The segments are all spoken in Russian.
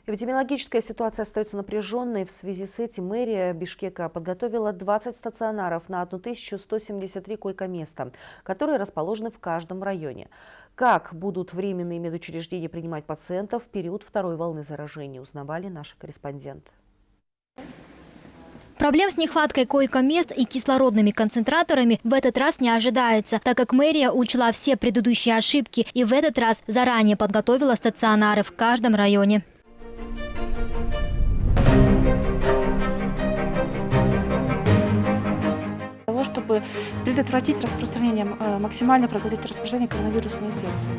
Эпидемиологическая ситуация остается напряженной. В связи с этим мэрия Бишкека подготовила 20 стационаров на 1173 койко-места, которые расположены в каждом районе. Как будут временные медучреждения принимать пациентов в период второй волны заражения, узнавали наши корреспонденты. Проблем с нехваткой койко-мест и кислородными концентраторами в этот раз не ожидается, так как мэрия учла все предыдущие ошибки и в этот раз заранее подготовила стационары в каждом районе. Для того, чтобы предотвратить распространение, максимально предотвратить распространение коронавирусной инфекции.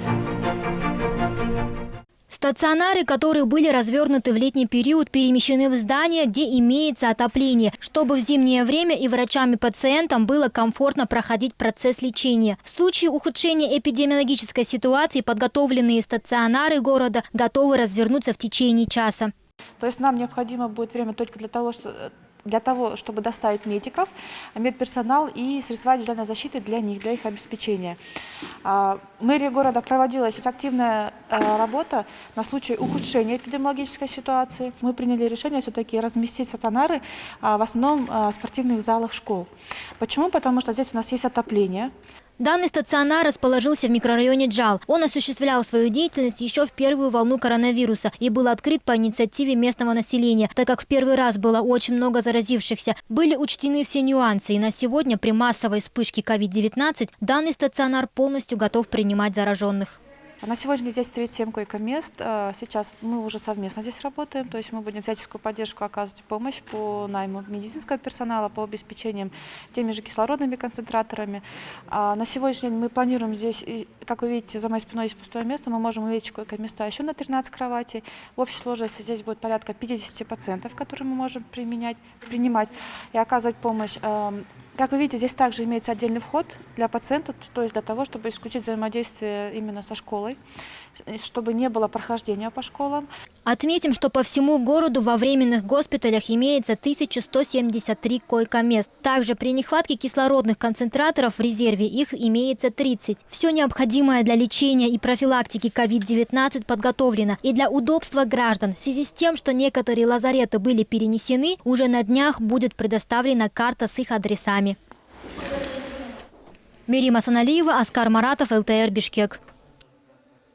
Стационары, которые были развернуты в летний период, перемещены в здание, где имеется отопление, чтобы в зимнее время и врачам, и пациентам было комфортно проходить процесс лечения. В случае ухудшения эпидемиологической ситуации подготовленные стационары города готовы развернуться в течение часа. То есть нам необходимо будет время только для того, чтобы доставить медиков, медперсонал и средства индивидуальной защиты для них, для их обеспечения. В мэрии города проводилась активная работа на случай ухудшения эпидемиологической ситуации. Мы приняли решение все-таки разместить стационары в основном в спортивных залах школ. Почему? Потому что здесь у нас есть отопление. Данный стационар расположился в микрорайоне Джал. Он осуществлял свою деятельность еще в первую волну коронавируса и был открыт по инициативе местного населения, так как в первый раз было очень много заразившихся. Были учтены все нюансы, и на сегодня при массовой вспышке COVID-19 данный стационар полностью готов принимать зараженных. На сегодня здесь 37 койко-мест. Сейчас мы уже совместно здесь работаем, то есть мы будем всяческую поддержку оказывать, помощь по найму медицинского персонала, по обеспечениям теми же кислородными концентраторами. На сегодняшний день мы планируем здесь, как вы видите, за моей спиной есть пустое место, мы можем увеличить койко-места еще на 13 кроватей. В общей сложности здесь будет порядка 50 пациентов, которые мы можем принимать и оказывать помощь. Как вы видите, здесь также имеется отдельный вход для пациентов, то есть для того, чтобы исключить взаимодействие именно со школой, чтобы не было прохождения по школам. Отметим, что по всему городу во временных госпиталях имеется 1173 койко-мест. Также при нехватке кислородных концентраторов в резерве их имеется 30. Все необходимое для лечения и профилактики COVID-19 подготовлено. И для удобства граждан в связи с тем, что некоторые лазареты были перенесены, уже на днях будет предоставлена карта с их адресами. Мирима Саналиева, Оскар Маратов, ЛТР Бишкек.